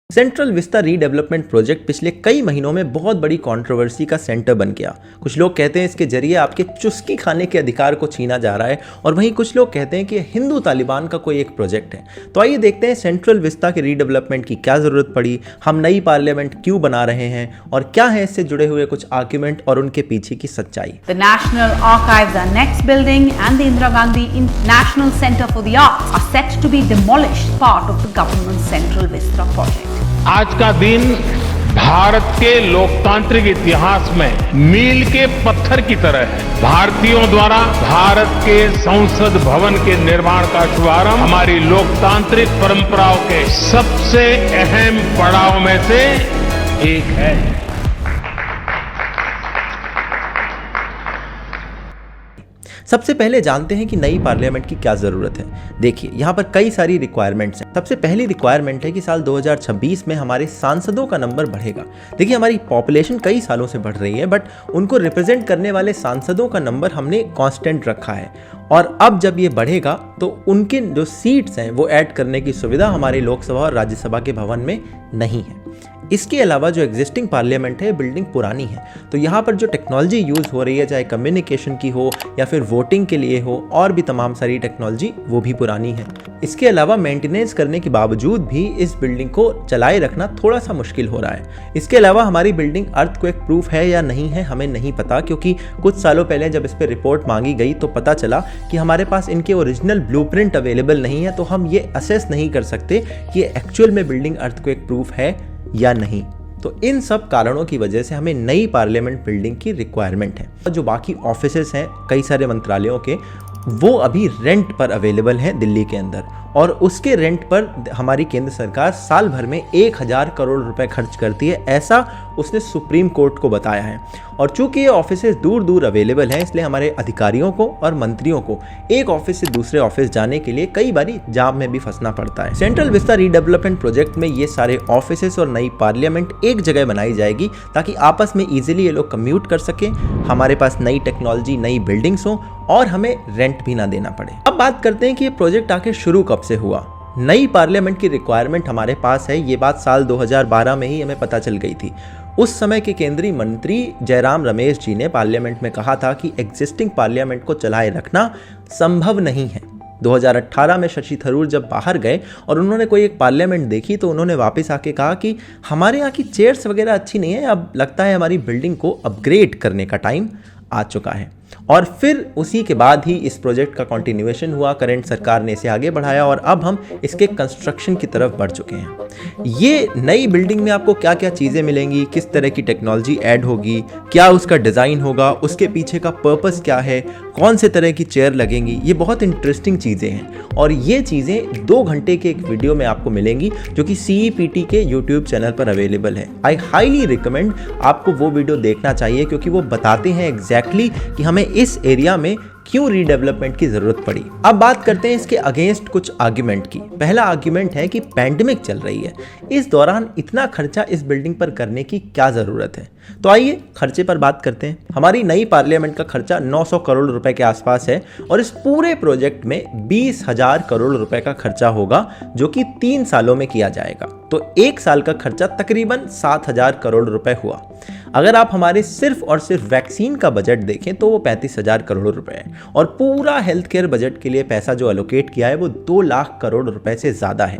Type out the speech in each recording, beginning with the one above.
Central vista redevelopment project पिछले कई महीनों में बहुत बड़ी कंट्रोवर्सी का सेंटर बन गया। कुछ लोग कहते हैं इसके जरिए आपके चुस्की खाने के अधिकार को छीना जा रहा है और वहीं कुछ लोग कहते हैं कि हिंदू तालिबान का कोई एक प्रोजेक्ट है। तो आइए देखते हैं सेंट्रल विस्ता के रीडेवलपमेंट की क्या जरूरत पड़ी, हम नई पार्लियामेंट क्यों बना रहे हैं और क्या है इससे जुड़े हुए कुछ आर्ग्यूमेंट और उनके पीछे की सच्चाई। The National Archives are next building and the Indira Gandhi National Center for the Arts are set to be demolished, part of the government's Central Vista project. आज का दिन भारत के लोकतांत्रिक इतिहास में मील के पत्थर की तरह है। भारतीयों द्वारा भारत के संसद भवन के निर्माण का शुभारंभ हमारी लोकतांत्रिक परंपराओं के सबसे अहम पड़ाव में से एक है। सबसे पहले जानते हैं कि नई पार्लियामेंट की क्या जरूरत है। देखिए, यहाँ पर कई सारी रिक्वायरमेंट्स हैं। सबसे पहली रिक्वायरमेंट है कि साल 2026 में हमारे सांसदों का नंबर बढ़ेगा। देखिए, हमारी पॉपुलेशन कई सालों से बढ़ रही है, बट उनको रिप्रेजेंट करने वाले सांसदों का नंबर हमने कांस्टेंट रखा है और अब जब ये बढ़ेगा तो उनके जो सीट्स हैं वो ऐड करने की सुविधा हमारे लोकसभा और राज्यसभा के भवन में नहीं है। इसके अलावा जो एग्जिस्टिंग पार्लियामेंट है, बिल्डिंग पुरानी है, तो यहाँ पर जो टेक्नोलॉजी यूज़ हो रही है, चाहे कम्युनिकेशन की हो या फिर वोटिंग के लिए हो, और भी तमाम सारी टेक्नोलॉजी वो भी पुरानी है। इसके अलावा मेंटेनेंस करने के बावजूद भी इस बिल्डिंग को चलाए रखना थोड़ा सा मुश्किल हो रहा है। इसके अलावा हमारी बिल्डिंग अर्थक्वेक प्रूफ है या नहीं है हमें नहीं पता, क्योंकि कुछ सालों पहले जब इस पर रिपोर्ट मांगी गई तो पता चला कि हमारे पास इनके ओरिजिनल ब्लूप्रिंट अवेलेबल नहीं है, तो हम ये असेस नहीं कर सकते कि एक्चुअल में बिल्डिंग अर्थक्वेक प्रूफ है या नहीं। तो इन सब कारणों की वजह से हमें नई पार्लियामेंट बिल्डिंग की रिक्वायरमेंट है। जो बाकी ऑफिसेस हैं कई सारे मंत्रालयों के, वो अभी रेंट पर अवेलेबल हैं दिल्ली के अंदर, और उसके रेंट पर हमारी केंद्र सरकार साल भर में 1000 करोड़ रुपए खर्च करती है, ऐसा उसने सुप्रीम कोर्ट को बताया है। और चूंकि ये ऑफिसेस दूर दूर अवेलेबल हैं, इसलिए हमारे अधिकारियों को और मंत्रियों को एक ऑफिस से दूसरे ऑफिस जाने के लिए कई बारी जाम में भी फंसना पड़ता है। सेंट्रल विस्ता रीडेवलपमेंट प्रोजेक्ट में ये सारे ऑफिसेस और नई पार्लियामेंट एक जगह बनाई जाएगी ताकि आपस में ईजिली ये लोग कम्यूट कर सकें, हमारे पास नई टेक्नोलॉजी, नई बिल्डिंग्स हो और हमें रेंट भी ना देना पड़े। अब बात करते हैं कि ये प्रोजेक्ट आखिर शुरू कब से हुआ। नई पार्लियामेंट की रिक्वायरमेंट हमारे पास है, ये बात साल 2012 में ही हमें पता चल गई थी। उस समय के केंद्रीय मंत्री जयराम रमेश जी ने पार्लियामेंट में कहा था कि एग्जिस्टिंग पार्लियामेंट को चलाए रखना संभव नहीं है। 2018 में शशि थरूर जब बाहर गए और उन्होंने कोई एक पार्लियामेंट देखी तो उन्होंने वापस आके कहा कि हमारे यहाँ की चेयर्स वगैरह अच्छी नहीं है, अब लगता है हमारी बिल्डिंग को अपग्रेड करने का टाइम आ चुका है। और फिर उसी के बाद ही इस प्रोजेक्ट का कंटिन्यूएशन हुआ, करंट सरकार ने इसे आगे बढ़ाया और अब हम इसके कंस्ट्रक्शन की तरफ बढ़ चुके हैं। ये नई बिल्डिंग में आपको क्या क्या चीज़ें मिलेंगी, किस तरह की टेक्नोलॉजी ऐड होगी, क्या उसका डिज़ाइन होगा, उसके पीछे का पर्पस क्या है, कौन से तरह की चेयर लगेंगी, ये बहुत इंटरेस्टिंग चीज़ें हैं। और ये चीज़ें 2 घंटे के एक वीडियो में आपको मिलेंगी जो कि CEPT के यूट्यूब चैनल पर अवेलेबल है। आई हाईली रिकमेंड आपको वो वीडियो देखना चाहिए, क्योंकि वो बताते हैं एग्जैक्टली कि हमें इस एरिया में क्यों रीडेवलपमेंट की जरूरत पड़ी। अब बात करते हैं इसके अगेंस्ट कुछ आर्ग्यूमेंट की। पहला आर्ग्यूमेंट है कि पैंडेमिक चल रही है, इस दौरान इतना खर्चा इस बिल्डिंग पर करने की क्या जरूरत है। तो आइए खर्चे पर बात करते हैं। हमारी नई पार्लियामेंट का खर्चा 900 करोड़ रुपए के आसपास है और इस पूरे प्रोजेक्ट में 20,000 करोड़ रुपए का खर्चा होगा, जो कि 3 सालों में किया जाएगा। तो 1 साल का खर्चा तकरीबन 7,000 करोड़ रुपए हुआ। अगर आप हमारे सिर्फ और सिर्फ वैक्सीन का बजट देखें तो वो 35,000 करोड़ रुपए है और पूरा हेल्थ केयर बजट के लिए पैसा जो एलोकेट किया है वो 2 लाख करोड़ रुपए से ज़्यादा है।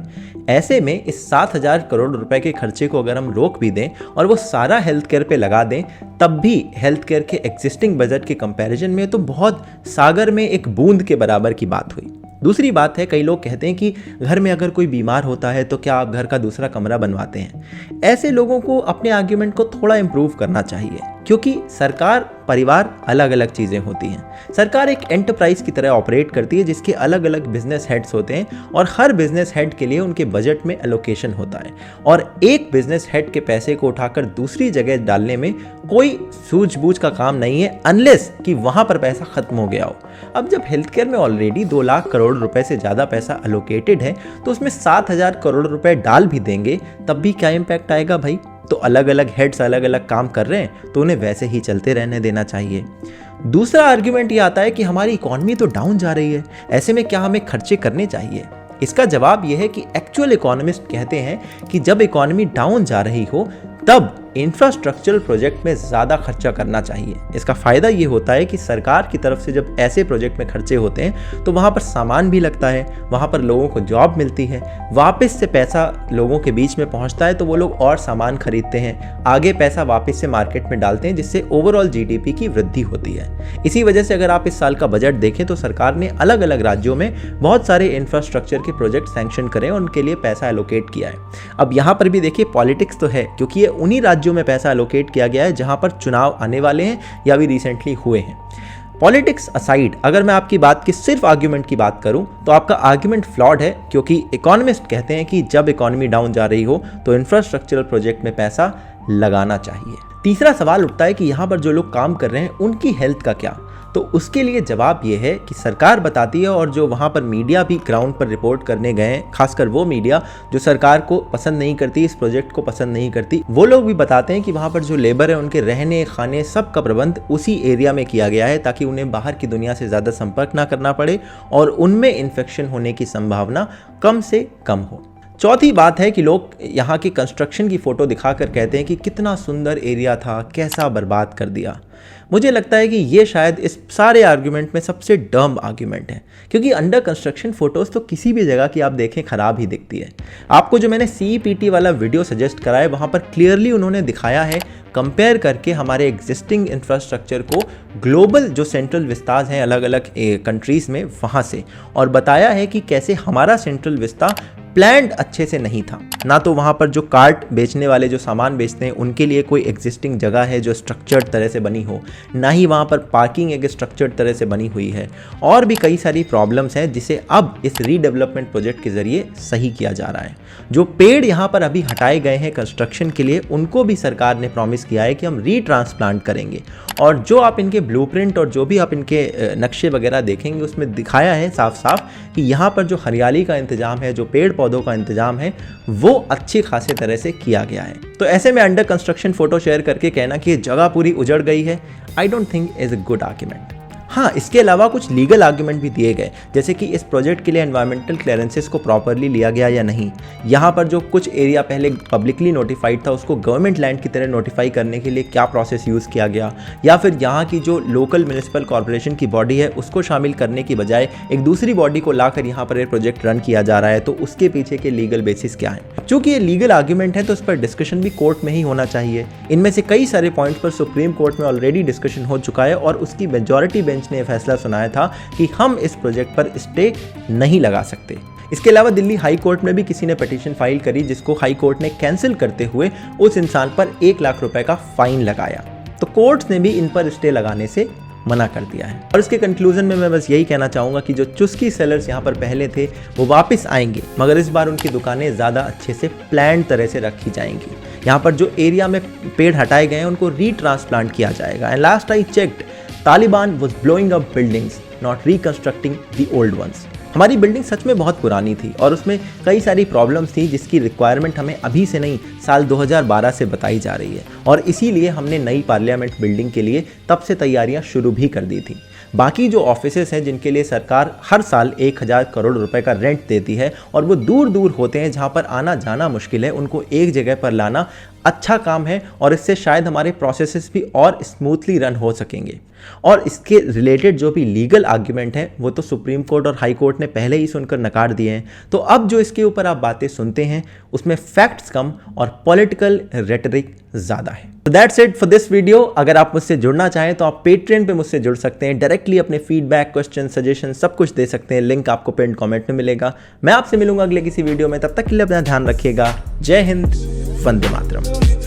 ऐसे में इस 7,000 करोड़ रुपए के खर्चे को अगर हम रोक भी दें और वो सारा हेल्थ केयर पे लगा दें, तब भी हेल्थ केयर के एग्जिस्टिंग बजट के कंपैरिजन में तो बहुत सागर में एक बूंद के बराबर की बात हुई। दूसरी बात है, कई लोग कहते हैं कि घर में अगर कोई बीमार होता है तो क्या आप घर का दूसरा कमरा बनवाते हैं। ऐसे लोगों को अपने आर्ग्यूमेंट को थोड़ा इम्प्रूव करना चाहिए, क्योंकि सरकार, परिवार अलग अलग चीज़ें होती हैं। सरकार एक एंटरप्राइज की तरह ऑपरेट करती है जिसके अलग अलग बिजनेस हेड्स होते हैं और हर बिजनेस हेड के लिए उनके बजट में एलोकेशन होता है और एक बिजनेस हेड के पैसे को उठाकर दूसरी जगह डालने में कोई सूझबूझ का काम नहीं है, अनलेस कि वहाँ पर पैसा खत्म हो गया हो। अब जब हेल्थ केयर में ऑलरेडी 2 लाख करोड़ रुपए से ज़्यादा पैसा एलोकेटेड है तो उसमें 7,000 करोड़ रुपए डाल भी देंगे तब भी क्या इम्पैक्ट आएगा भाई। तो अलग अलग हेड्स अलग अलग काम कर रहे हैं तो उन्हें वैसे ही चलते रहने देना चाहिए। दूसरा आर्ग्यूमेंट ये आता है कि हमारी इकॉनमी तो डाउन जा रही है, ऐसे में क्या हमें खर्चे करने चाहिए। इसका जवाब यह है कि एक्चुअल इकोनॉमिस्ट कहते हैं कि जब इकोनॉमी डाउन जा रही हो तब इंफ्रास्ट्रक्चरल प्रोजेक्ट में ज़्यादा खर्चा करना चाहिए। इसका फ़ायदा ये होता है कि सरकार की तरफ से जब ऐसे प्रोजेक्ट में खर्चे होते हैं तो वहाँ पर सामान भी लगता है, वहाँ पर लोगों को जॉब मिलती है, वापस से पैसा लोगों के बीच में पहुँचता है तो वो लोग और सामान खरीदते हैं, आगे पैसा वापस से मार्केट में डालते हैं, जिससे ओवरऑल जीडीपी की वृद्धि होती है। इसी वजह से अगर आप इस साल का बजट देखें तो सरकार ने अलग अलग राज्यों में बहुत सारे इंफ्रास्ट्रक्चर के प्रोजेक्ट सैंक्शन करें और उनके लिए पैसा एलोकेट किया है। अब यहाँ पर भी देखिए पॉलिटिक्स तो है, क्योंकि ये उन्हीं राज्यों में पैसा एलोकेट किया गया है जहां पर चुनाव आने वाले हैं या भी रिसेंटली हुए हैं। पॉलिटिक्स असाइड, अगर मैं आपकी बात की सिर्फ आर्ग्यूमेंट की बात करूं तो आपका आर्ग्यूमेंट फ्लॉड है, क्योंकि इकोनॉमिस्ट कहते हैं कि जब इकोनॉमी डाउन जा रही हो तो इंफ्रास्ट्रक्चरल प्रोजेक्ट में पैसा लगाना चाहिए। तीसरा सवाल उठता है कि यहाँ पर जो लोग काम कर रहे हैं उनकी हेल्थ का क्या, तो उसके लिए जवाब ये है कि सरकार बताती है और जो वहाँ पर मीडिया भी ग्राउंड पर रिपोर्ट करने गए हैं, खासकर वो मीडिया जो सरकार को पसंद नहीं करती, इस प्रोजेक्ट को पसंद नहीं करती, वो लोग भी बताते हैं कि वहाँ पर जो लेबर है उनके रहने खाने सब का प्रबंध उसी एरिया में किया गया है ताकि उन्हें बाहर की दुनिया से ज़्यादा संपर्क ना करना पड़े और उनमें इन्फेक्शन होने की संभावना कम से कम हो। चौथी बात है कि लोग यहाँ की कंस्ट्रक्शन की फ़ोटो दिखाकर कहते हैं कि कितना सुंदर एरिया था, कैसा बर्बाद कर दिया। मुझे लगता है कि ये शायद इस सारे आर्ग्यूमेंट में सबसे डम आर्ग्यूमेंट है, क्योंकि अंडर कंस्ट्रक्शन फ़ोटोज़ तो किसी भी जगह की आप देखें ख़राब ही दिखती है। आपको जो मैंने CEPT वाला वीडियो सजेस्ट करा है वहाँ पर क्लियरली उन्होंने दिखाया है कंपेयर करके हमारे एग्जिस्टिंग इंफ्रास्ट्रक्चर को ग्लोबल जो सेंट्रल विस्ताज हैं अलग अलग कंट्रीज़ में वहाँ से, और बताया है कि कैसे हमारा सेंट्रल विस्ता प्लान्ड अच्छे से नहीं था। ना तो वहाँ पर जो कार्ट बेचने वाले जो सामान बेचते हैं उनके लिए कोई एग्जिस्टिंग जगह है जो स्ट्रक्चर्ड तरह से बनी हो, ना ही वहाँ पर पार्किंग एक स्ट्रक्चर्ड तरह से बनी हुई है, और भी कई सारी प्रॉब्लम्स हैं जिसे अब इस रीडेवलपमेंट प्रोजेक्ट के ज़रिए सही किया जा रहा है। जो पेड़ यहाँ पर अभी हटाए गए हैं कंस्ट्रक्शन के लिए उनको भी सरकार ने प्रॉमिस किया है कि हम रीट्रांसप्लांट करेंगे, और जो आप इनके ब्लूप्रिंट और जो भी आप इनके नक्शे वगैरह देखेंगे उसमें दिखाया है साफ साफ कि यहाँ पर जो हरियाली का इंतजाम है, जो पेड़ पौधों का इंतजाम है, वो अच्छी खासी तरह से किया गया है। तो ऐसे में अंडर कंस्ट्रक्शन फोटो शेयर करके कहना कि ये जगह पूरी उजड़ गई है, I don't think is a good argument. हाँ, इसके अलावा कुछ लीगल आर्ग्यूमेंट भी दिए गए, जैसे कि इस प्रोजेक्ट के लिए एनवायरमेंटल क्लियरेंसेस को प्रॉपरली लिया गया या नहीं, यहाँ पर जो कुछ एरिया पहले पब्लिकली नोटिफाइड था उसको गवर्नमेंट लैंड की तरह नोटिफाई करने के लिए क्या प्रोसेस यूज़ किया गया, या फिर यहाँ की जो लोकल म्यूनिसिपल कॉर्पोरेशन की बॉडी है उसको शामिल करने की बजाय एक दूसरी बॉडी को लाकर यहाँ पर ये प्रोजेक्ट रन किया जा रहा है, तो उसके पीछे के लीगल बेसिस क्या है। चूँकि ये लीगल आर्ग्यूमेंट है तो इस पर डिस्कशन भी कोर्ट में ही होना चाहिए। इनमें से कई सारे पॉइंट्स पर सुप्रीम कोर्ट में ऑलरेडी डिस्कशन हो चुका है और उसकी मेजॉरिटी बेंच ने फैसला सुनाया था कि हम इस प्रोजेक्ट पर स्टे नहीं लगा सकते। इसके अलावा दिल्ली हाई कोर्ट में भी किसी ने पिटीशन फाइल करी जिसको हाई कोर्ट ने कैंसिल करते हुए उस इंसान पर 1 लाख रुपए का फाइन लगाया। तो कोर्ट्स ने भी इन पर स्टे लगाने से मना कर दिया है। और इसके कंक्लूजन में मैं बस यही कहना चाहूँगा कि जो चुस्की सेलर्स यहाँ पर पहले थे वो वापस आएंगे, मगर इस बार उनकी दुकानें ज़्यादा अच्छे से प्लान तरह से रखी जाएंगी। यहाँ पर जो एरिया में पेड़ हटाए गए हैं उनको रीट्रांसप्लांट किया जाएगा। And last I checked, Taliban was blowing up buildings, not reconstructing the old ones। हमारी बिल्डिंग सच में बहुत पुरानी थी और उसमें कई सारी प्रॉब्लम्स थी जिसकी रिक्वायरमेंट हमें अभी से नहीं साल 2012 से बताई जा रही है, और इसीलिए हमने नई पार्लियामेंट बिल्डिंग के लिए तब से तैयारियां शुरू भी कर दी थी। बाकी जो ऑफिसेस हैं जिनके लिए सरकार हर साल 1000 करोड़ रुपए का रेंट देती है और वो दूर दूर होते हैं जहाँ पर आना जाना मुश्किल है, उनको एक जगह पर लाना अच्छा काम है और इससे शायद हमारे प्रोसेसेस भी और स्मूथली रन हो सकेंगे। और इसके रिलेटेड जो भी लीगल आर्ग्यूमेंट है वो तो सुप्रीम कोर्ट और हाई कोर्ट ने पहले ही सुनकर नकार दिए हैं। तो अब जो इसके ऊपर आप बातें सुनते हैं उसमें फैक्ट्स कम और पॉलिटिकल रेटरिक ज़्यादा है। तो that's it for this video. अगर आप मुझसे जुड़ना चाहें तो आप पेट्रियन पे मुझसे जुड़ सकते हैं, डायरेक्टली अपने फीडबैक, क्वेश्चन, सजेशन सब कुछ दे सकते हैं। लिंक आपको पिन कमेंट में मिलेगा। मैं आपसे मिलूंगा अगले किसी वीडियो में, तब तक के लिए अपना ध्यान रखिएगा। जय हिंद, वंदे मातरम।